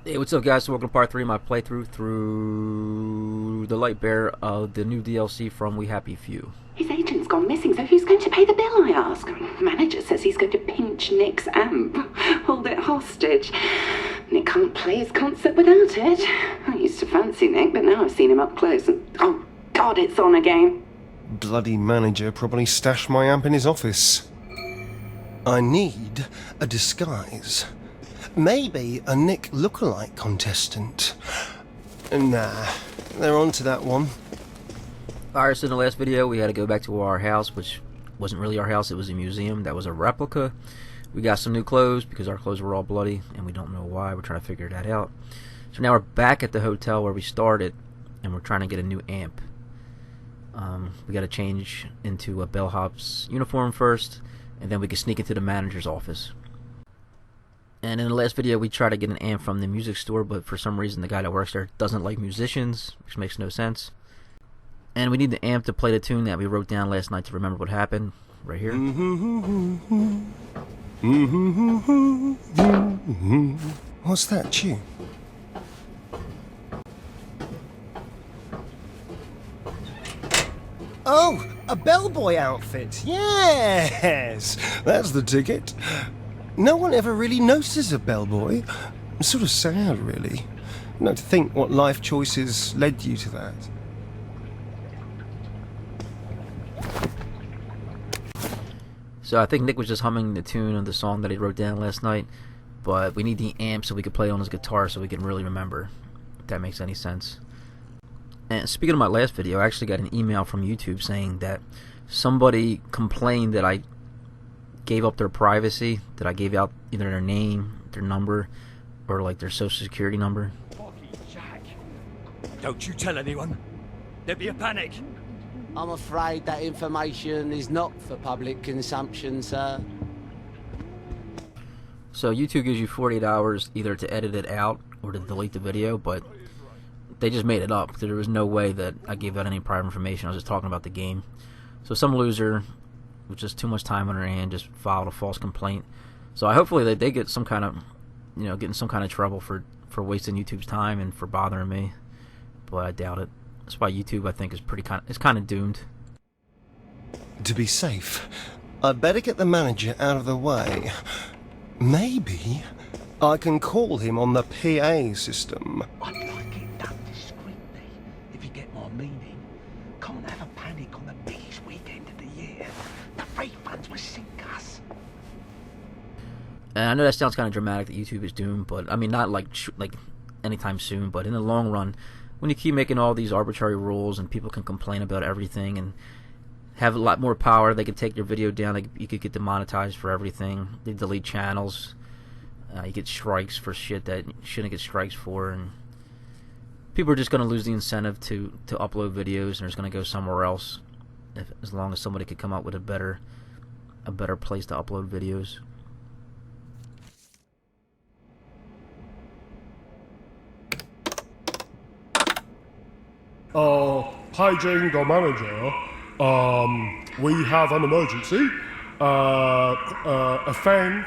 Hey, what's up, guys? So welcome to part 3 of my playthrough through the Lightbearer of the new DLC from We Happy Few. His agent's gone missing, so who's going to pay the bill, I ask? Manager says he's going to pinch Nick's amp, hold it hostage. Nick can't play his concert without it. I used to fancy Nick, but now I've seen him up close and, oh God, it's on again. Bloody manager probably stashed my amp in his office. I need a disguise. Maybe a Nick lookalike contestant. Nah, they're on to that one. Alright, so in the last video we had to go back to our house, which wasn't really our house, it was a museum. That was a replica. We got some new clothes because our clothes were all bloody and we don't know why. We're trying to figure that out. So now we're back at the hotel where we started and we're trying to get a new amp. We got to change into a bellhop's uniform first, and then we can sneak into the manager's office. And in the last video we tried to get an amp from the music store, but for some reason the guy that works there doesn't like musicians, which makes no sense. And we need the amp to play the tune that we wrote down last night to remember what happened, right here. What's that tune? Oh, a bellboy outfit. Yes, that's the ticket. No one ever really notices a bellboy. It's sort of sad, really. To think what life choices led you to that. So I think Nick was just humming the tune of the song that he wrote down last night, but we need the amp so we can play it on his guitar so we can really remember, if that makes any sense. And speaking of my last video, I actually got an email from YouTube saying that somebody complained that I gave up their privacy, that I gave out either their name, their number, or like their social security number. Jack, don't you tell anyone. There'll be a panic. I'm afraid that information is not for public consumption, sir. So YouTube gives you 48 hours either to edit it out or to delete the video, but they just made it up. There was no way that I gave out any private information. I was just talking about the game. So some loser with just too much time on their hand just filed a false complaint. So hopefully they get some kind of, getting some kind of trouble for wasting YouTube's time and for bothering me. But I doubt it. That's why YouTube, I think, is kind of doomed. To be safe, I'd better get the manager out of the way. Maybe I can call him on the PA system. I'd like it done discreetly, if you get my meaning. Can't have a panic on the biggest weekend of the year. The refunds will sink us. And I know that sounds kind of dramatic that YouTube is doomed, but I mean not like anytime soon. But in the long run, when you keep making all these arbitrary rules and people can complain about everything and have a lot more power, they can take your video down. You could get demonetized for everything. They delete channels. You get strikes for shit that you shouldn't get strikes for, and people are just going to lose the incentive to upload videos, and they're just going to go somewhere else. As long as somebody could come up with a better place to upload videos. Paging the manager. We have an emergency. A fan.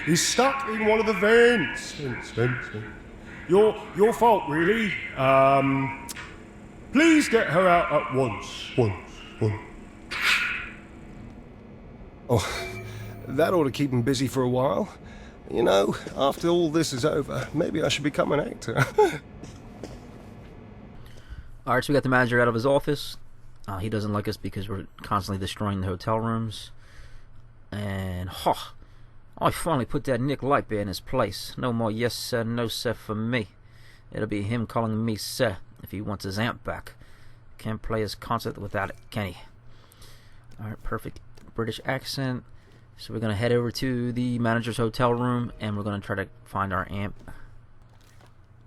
He's stuck in one of the vents. Your fault, really. Please get her out at once. Oh, that ought to keep him busy for a while. After all this is over, maybe I should become an actor. Alright, so we got the manager out of his office. He doesn't like us because we're constantly destroying the hotel rooms. And, I finally put that Nick Lightbearer in his place. No more yes sir, no sir for me. It'll be him calling me sir if he wants his amp back. Can't play his concert without it, can he? Alright, perfect British accent. So we're going to head over to the manager's hotel room and we're going to try to find our amp.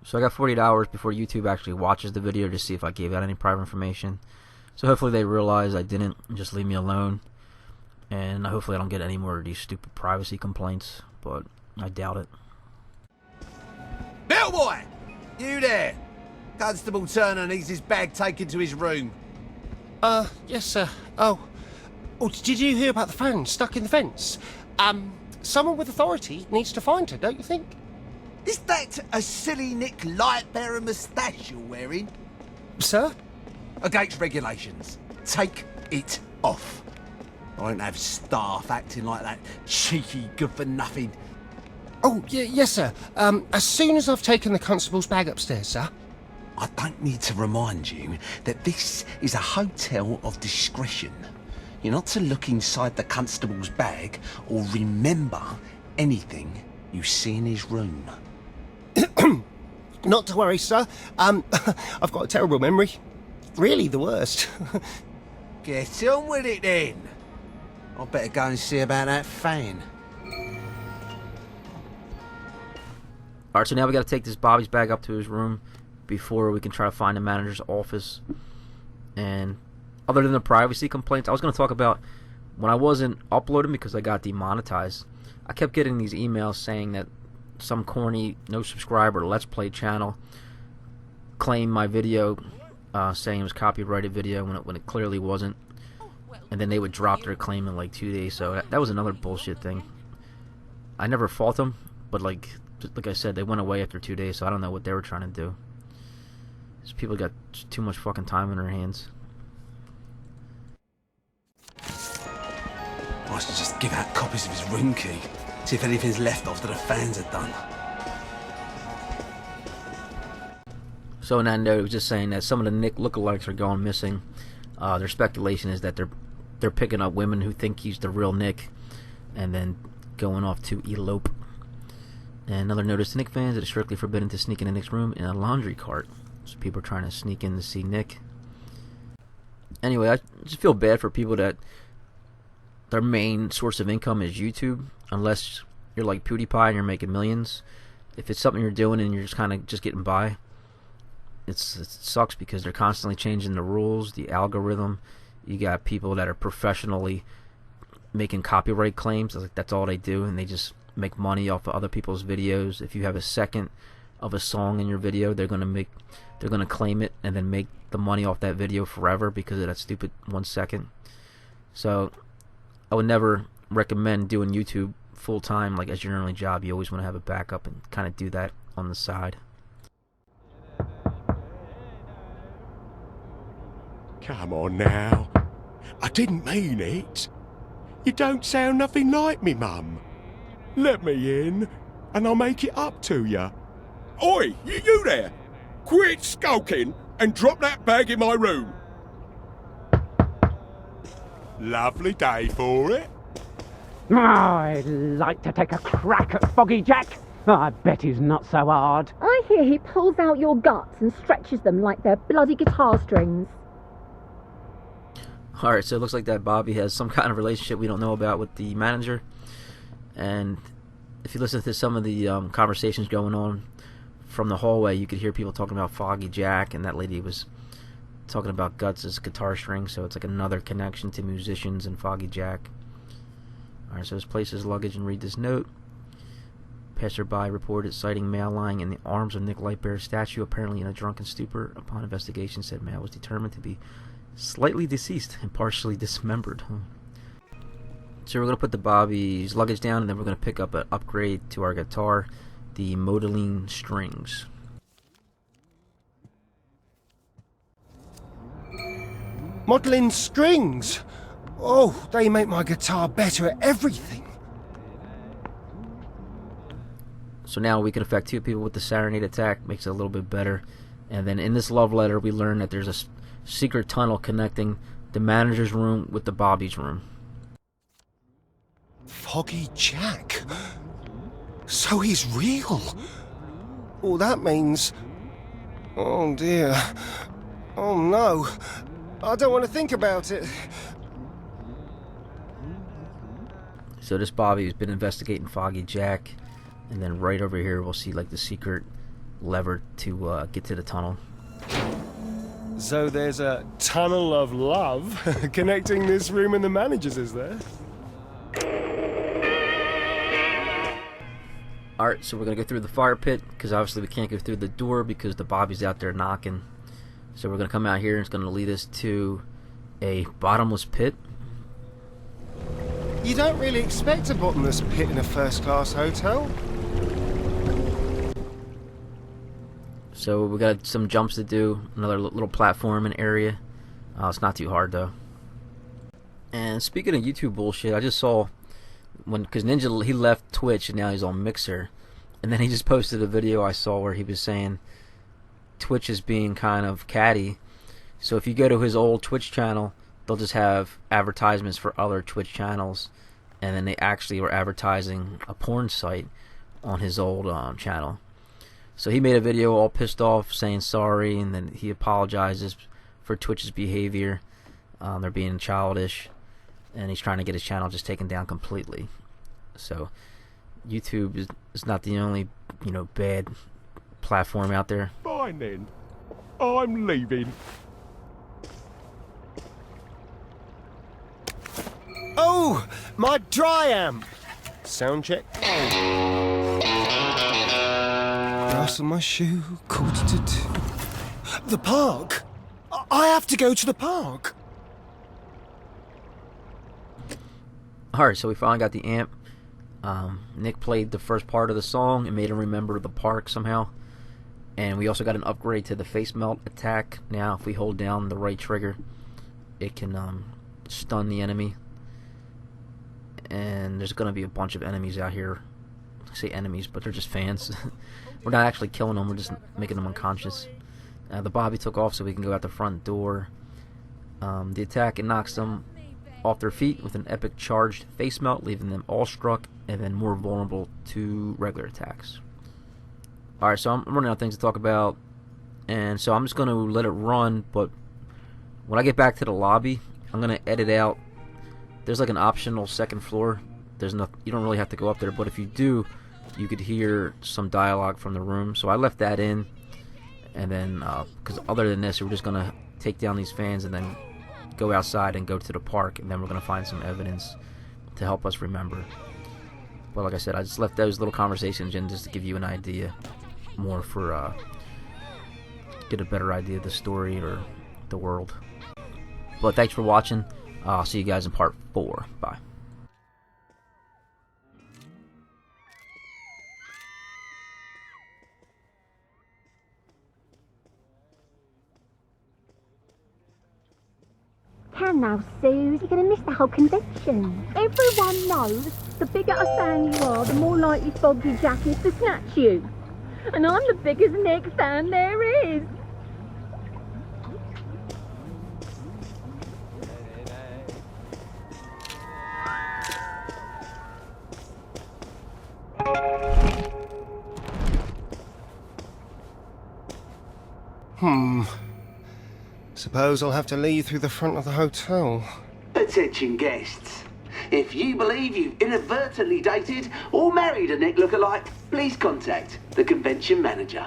So I got 48 hours before YouTube actually watches the video to see if I gave out any private information. So hopefully they realize I didn't and just leave me alone. And hopefully I don't get any more of these stupid privacy complaints, but I doubt it. Bellboy! You there! Constable Turner needs his bag taken to his room. Yes, sir. Oh, did you hear about the fan stuck in the fence? Someone with authority needs to find her, don't you think? Is that a silly Nick Lightbearer moustache you're wearing? Sir? Against regulations. Take it off. I don't have staff acting like that cheeky good-for-nothing. Oh, yes, sir. As soon as I've taken the constable's bag upstairs, sir. I don't need to remind you that this is a hotel of discretion. You're not to look inside the constable's bag or remember anything you see in his room. Not to worry, sir. I've got a terrible memory. Really the worst. Get on with it then. I'd better go and see about that fan. Alright, so now we gotta take this Bobby's bag up to his room before we can try to find the manager's office. And other than the privacy complaints, I was gonna talk about when I wasn't uploading because I got demonetized. I kept getting these emails saying that some corny no subscriber Let's Play channel claimed my video, saying it was copyrighted video when it clearly wasn't, and then they would drop their claim in like 2 days. So that was another bullshit thing. I never fault them, but like I said, they went away after 2 days, so I don't know what they were trying to do. These people got too much fucking time in their hands. I should just give out copies of his room key. See if anything's left after the fans are done. So in that note, it was just saying that some of the Nick lookalikes are going missing. Their speculation is that they're picking up women who think he's the real Nick, and then going off to elope. And another notice to Nick fans: it is strictly forbidden to sneak into Nick's room in a laundry cart. So people are trying to sneak in to see Nick. Anyway, I just feel bad for people that their main source of income is YouTube, unless you're like PewDiePie and you're making millions. If it's something you're doing and you're just kind of just getting by, it sucks because they're constantly changing the rules, the algorithm. You got people that are professionally making copyright claims. Like that's all they do, and they just make money off of other people's videos. If you have a second of a song in your video, they're gonna claim it and then make the money off that video forever because of that stupid 1 second. So I would never recommend doing YouTube full time, like as your only job. You always want to have a backup and kind of do that on the side. Come on now. I didn't mean it. You don't sound nothing like me, Mum. Let me in, and I'll make it up to you. Oi, you there! Quit skulking and drop that bag in my room. Lovely day for it. I'd like to take a crack at Foggy Jack. I bet he's not so hard. I hear he pulls out your guts and stretches them like they're bloody guitar strings. Alright, so it looks like that Bobby has some kind of relationship we don't know about with the manager. And if you listen to some of the conversations going on from the hallway, you could hear people talking about Foggy Jack, and that lady was talking about Guts as guitar string, so it's like another connection to musicians and Foggy Jack. Alright, so let's place his luggage and read this note. Passerby reported sighting male lying in the arms of Nick Lightbearer's statue, apparently in a drunken stupor. Upon investigation, said male was determined to be slightly deceased and partially dismembered. So we're going to put the Bobby's luggage down, and then we're going to pick up an upgrade to our guitar, the Modeling Strings. Modelling strings? Oh, they make my guitar better at everything. So now we can affect 2 people with the Serenade attack, makes it a little bit better. And then in this love letter, we learn that there's a secret tunnel connecting the manager's room with the Bobby's room. Foggy Jack? So he's real? Well, that means... Oh dear. Oh no. I don't want to think about it. So this Bobby has been investigating Foggy Jack, and then right over here we'll see like the secret lever to get to the tunnel. So there's a tunnel of love connecting this room and the manager's, is there? Alright, so we're going to go through the fire pit, because obviously we can't go through the door because the Bobby's out there knocking. So we're going to come out here, and it's going to lead us to a bottomless pit. You don't really expect a bottomless pit in a first-class hotel. So we got some jumps to do, another little platforming area. It's not too hard though. And speaking of YouTube bullshit, I just saw because Ninja, he left Twitch and now he's on Mixer, and then he just posted a video I saw where he was saying Twitch is being kind of catty. So if you go to his old Twitch channel, they'll just have advertisements for other Twitch channels, and then they actually were advertising a porn site on his old channel. So he made a video all pissed off saying sorry, and then he apologizes for Twitch's behavior. They're being childish, and he's trying to get his channel just taken down completely. So YouTube is not the only, bad platform out there. Fine then. I'm leaving. Oh, my dry amp! Sound check. Grass on my shoe, 1:45. The park! I have to go to the park! Alright, so we finally got the amp. Nick played the first part of the song and made him remember the park somehow. And we also got an upgrade to the face melt attack. Now if we hold down the right trigger, it can stun the enemy. And there's going to be a bunch of enemies out here. I say enemies, but they're just fans. We're not actually killing them, we're just making them unconscious. The Bobby took off so we can go out the front door. The attack, it knocks them off their feet with an epic charged face melt, leaving them all struck and then more vulnerable to regular attacks. Alright, so I'm running out of things to talk about, and so I'm just going to let it run, but when I get back to the lobby, I'm going to edit out. There's like an optional second floor. There's no, you don't really have to go up there, but if you do, you could hear some dialogue from the room. So I left that in, and then because other than this, we're just gonna take down these fans and then go outside and go to the park, and then we're gonna find some evidence to help us remember. But like I said, I just left those little conversations in just to give you an idea more for get a better idea of the story or the world. But thanks for watching. I'll see you guys in part 4. Bye. Can now, Sue. You're going to miss the whole convention. Everyone knows the bigger a fan you are, the more likely Foggy Jack is to snatch you. And I'm the biggest Nick fan there is. Suppose I'll have to leave through the front of the hotel. Attention guests. If you believe you've inadvertently dated or married a Nick lookalike, please contact the convention manager.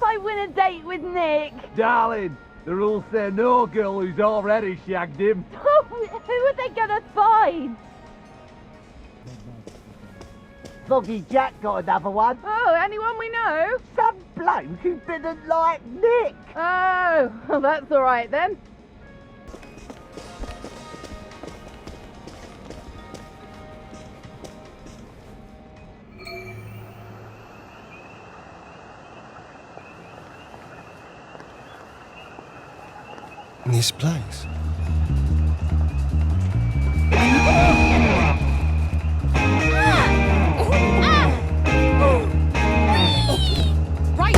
I win a date with Nick. Darling, the rules say no girl who's already shagged him. Who are they gonna find? Foggy Jack got another one. Oh, anyone we know? Some bloke who didn't like Nick. Oh, well, that's all right then. This place. Right.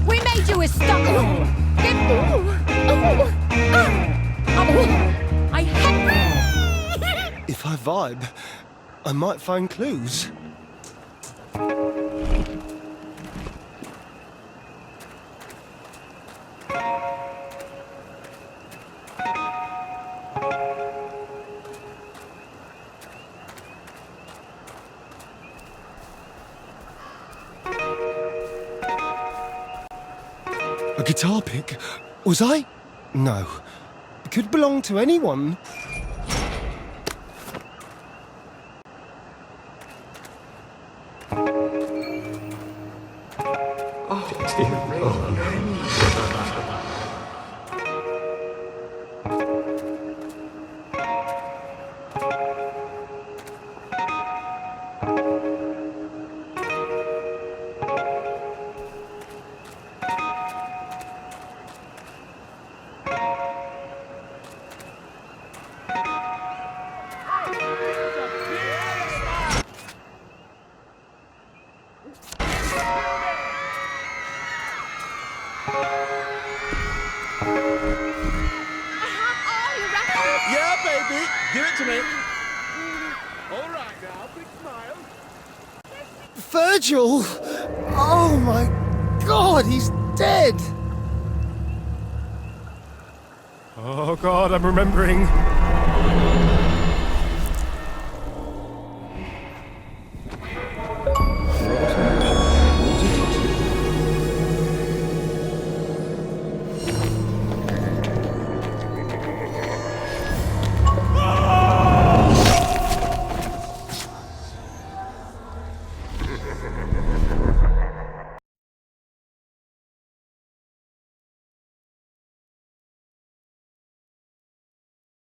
We made you a stump. I hate. If I vibe, I might find clues. A guitar pick? Was I? No, could belong to anyone. Yeah, baby, give it to me. All right now, big smile. Virgil! Oh my God, he's dead! Oh God, I'm remembering.